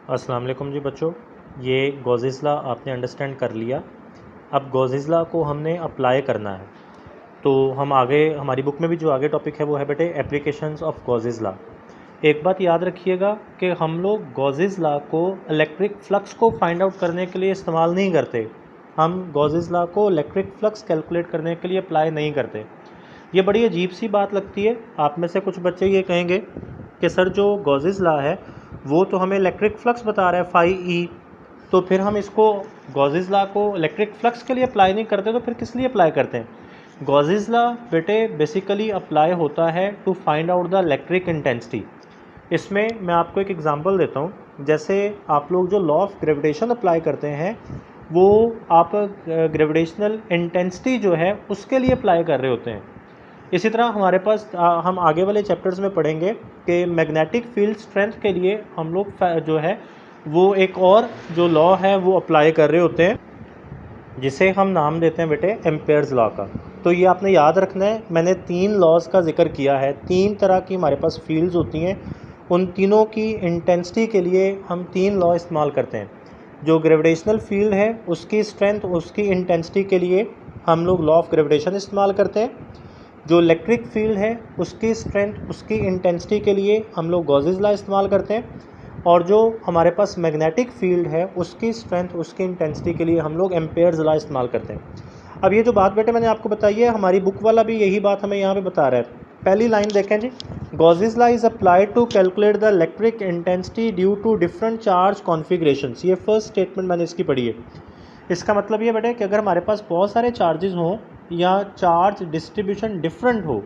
अस्सलाम वालेकुम जी बच्चों, ये गॉसेस लॉ आपने अंडरस्टैंड कर लिया। अब गॉसेस लॉ को हमने अप्लाई करना है, तो हम आगे हमारी बुक में भी जो आगे टॉपिक है वो है बेटे एप्लीकेशंस ऑफ गॉसेस लॉ। एक बात याद रखिएगा कि हम लोग गॉसेस लॉ को इलेक्ट्रिक फ्लक्स को फाइंड आउट करने के लिए इस्तेमाल नहीं करते। हम गॉसेस लॉ को इलेक्ट्रिक फ्लक्स कैलकुलेट करने के लिए अप्लाई नहीं करते। ये बड़ी अजीब सी बात लगती है। आप में से कुछ बच्चे ये कहेंगे कि सर जो गॉसेस लॉ है वो तो हमें इलेक्ट्रिक फ्लक्स बता रहा है फाई ई, तो फिर हम इसको गॉसेस लॉ को इलेक्ट्रिक फ्लक्स के लिए अप्लाई नहीं करते, तो फिर किस लिए अप्लाई करते हैं? गॉसेस लॉ बेटे बेसिकली अप्लाई होता है to find out the electric intensity. इसमें मैं आपको एक एग्जांपल देता हूँ। जैसे आप लोग जो लॉ ऑफ ग्रेविटेशन अप्लाई करते हैं वो आप ग्रेविटेशनल इंटेंसिटी जो है उसके लिए अप्लाई कर रहे होते हैं। इसी तरह हमारे पास हम आगे वाले चैप्टर्स में पढ़ेंगे कि मैग्नेटिक फील्ड स्ट्रेंथ के लिए हम लोग जो है वो एक और जो लॉ है वो अप्लाई कर रहे होते हैं, जिसे हम नाम देते हैं बेटे एम्पेयर्स लॉ का। तो ये आपने याद रखना है। मैंने 3 लॉज का जिक्र किया है। 3 तरह की हमारे पास फील्ड्स होती हैं, उन तीनों की इंटेंसिटी के लिए हम 3 लॉ इस्तेमाल करते हैं। जो ग्रेविटेशनल फील्ड है उसकी स्ट्रेंथ उसकी इंटेंसिटी के लिए हम लोग लॉ ऑफ ग्रेविटेशन इस्तेमाल करते हैं। जो इलेक्ट्रिक फील्ड है उसकी स्ट्रेंथ उसकी इंटेंसिटी के लिए हम लोग गॉसेस लॉ इस्तेमाल करते हैं। और जो हमारे पास मैग्नेटिक फील्ड है उसकी स्ट्रेंथ उसकी इंटेंसिटी के लिए हम लोग एम्पेयर्स लॉ इस्तेमाल करते हैं। अब ये जो बात बेटे मैंने आपको बताई है, हमारी बुक वाला भी यही बात हमें यहाँ पे बता रहा है। पहली लाइन देखें जी, Gauss's law is applied to calculate the electric intensity due to different charge configurations. ये फर्स्ट स्टेटमेंट मैंने इसकी पढ़ी है। इसका मतलब ये बेटे कि अगर हमारे पास बहुत सारे चार्जेस हों या चार्ज डिस्ट्रीब्यूशन डिफरेंट हो।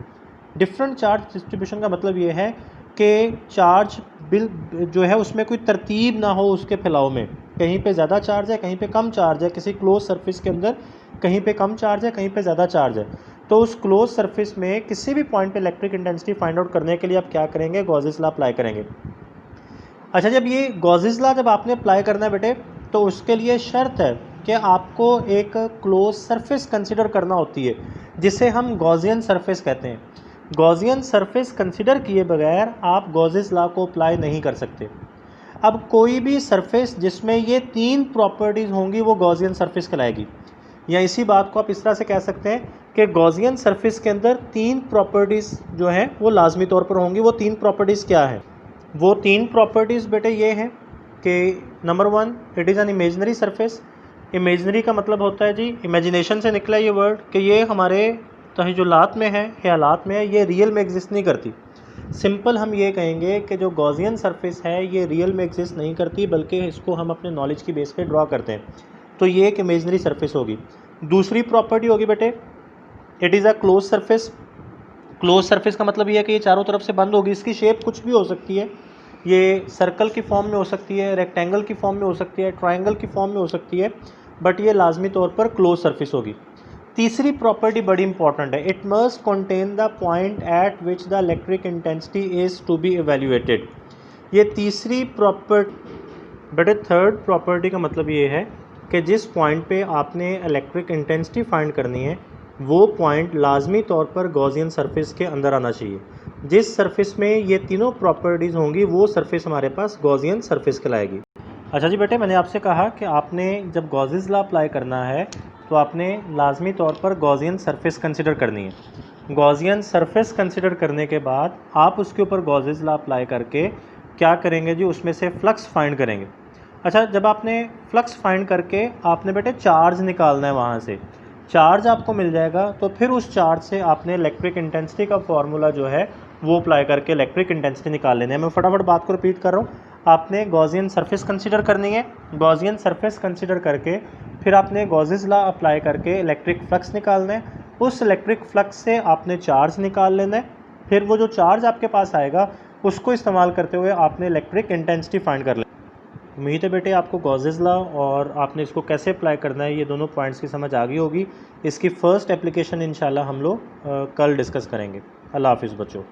डिफरेंट चार्ज डिस्ट्रीब्यूशन का मतलब ये है कि चार्ज बिल जो है उसमें कोई तरतीब ना हो उसके फैलाव में। कहीं पे ज़्यादा चार्ज है, कहीं पे कम चार्ज है, किसी क्लोज सरफेस के अंदर कहीं पे कम चार्ज है, कहीं पे ज़्यादा चार्ज है। तो उस क्लोज सरफेस में किसी भी पॉइंट पे इलेक्ट्रिक इंटेंसिटी फाइंड आउट करने के लिए आप क्या करेंगे? गॉसेस लॉ अप्लाई करेंगे। अच्छा, जब ये गॉसेस लॉ जब आपने अप्लाई करना है बेटे, तो उसके लिए शर्त है कि आपको एक क्लोज सरफेस कंसिडर करना होती है, जिसे हम गॉसियन सरफेस कहते हैं। गॉसियन सरफेस कंसिडर किए बगैर आप गॉसेस लॉ को अप्लाई नहीं कर सकते। अब कोई भी सरफेस जिसमें ये 3 प्रॉपर्टीज़ होंगी वो गॉसियन सरफेस कहलाएगी। या इसी बात को आप इस तरह से कह सकते हैं कि गॉसियन सरफेस के अंदर 3 प्रॉपर्टीज़ जो हैं वो लाजमी तौर पर होंगी। वो 3 प्रॉपर्टीज़ क्या हैं? वो 3 प्रॉपर्टीज़ बेटे ये हैं कि number 1, it is an imaginary surface. Imaginary का मतलब होता है जी, इमेजिनेशन से निकला ये वर्ड, कि ये हमारे तहजुलात में है, ख्यालात में है, ये रियल में एग्जिस्ट नहीं करती। सिंपल हम ये कहेंगे कि जो गॉसियन सरफेस है ये रियल में एग्जिस्ट नहीं करती, बल्कि इसको हम अपने नॉलेज की बेस पे ड्रॉ करते हैं। तो ये एक इमेजनरी सरफेस होगी। दूसरी प्रॉपर्टी होगी बेटे, it is a close surface. Close surface का मतलब ये है कि ये चारों तरफ से बंद होगी। इसकी शेप कुछ भी हो सकती है, ये सर्कल की फॉर्म में हो सकती है, रेक्टेंगल की फॉर्म में हो सकती है, ट्रायंगल की फॉर्म में हो सकती है, बट ये लाजमी तौर पर क्लोज सरफेस होगी। तीसरी प्रॉपर्टी बड़ी इंपॉर्टेंट है, it must contain the point at which the electric intensity is to be evaluated. ये तीसरी प्रॉपर्टी बेटे। थर्ड प्रॉपर्टी का मतलब ये है कि जिस पॉइंट पे आपने इलेक्ट्रिक इंटेंसिटी फाइंड करनी है वो पॉइंट लाजमी तौर पर गॉसियन सरफेस के अंदर आना चाहिए। जिस सरफेस में ये तीनों प्रॉपर्टीज़ होंगी वो सरफेस हमारे पास गॉसियन सरफेस कहलाएगी। अच्छा जी बेटे, मैंने आपसे कहा कि आपने जब गॉसेस लॉ अप्लाई करना है तो आपने लाजमी तौर पर गॉसियन सरफेस कंसिडर करनी है। गॉसियन सरफेस कंसिडर करने के बाद आप उसके ऊपर गॉसेस लॉ अप्लाई करके क्या करेंगे जी? उसमें से फ्लक्स फाइंड करेंगे। अच्छा, जब आपने फ्लक्स फाइंड करके आपने बेटे चार्ज निकालना है, वहाँ से चार्ज आपको मिल जाएगा, तो फिर उस चार्ज से आपने इलेक्ट्रिक इंटेंसिटी का फार्मूला जो है वो अप्लाई करके इलेक्ट्रिक इंटेंसिटी निकाल लेना है। मैं फटाफट बात को रिपीट कर रहा हूँ। आपने गॉसियन सरफेस कंसीडर करनी है। गॉसियन सरफेस कंसीडर करके फिर आपने गॉसेस लॉ अप्लाई करके इलेक्ट्रिक फ्लक्स निकालना है। उस इलेक्ट्रिक फ्लक्स से आपने चार्ज निकाल लेना है। फिर वो जो चार्ज आपके पास आएगा उसको इस्तेमाल करते हुए आपने इलेक्ट्रिक इंटेंसिटी फाइंड कर लेना। उम्मीद है बेटे आपको गॉसेस लॉ और आपने इसको कैसे अप्लाई करना है ये दोनों पॉइंट्स की समझ आ गई होगी। इसकी फ़र्स्ट एप्लीकेशन इंशाल्लाह हम लोग कल डिस्कस करेंगे। अल्लाह हाफिज़ बच्चों।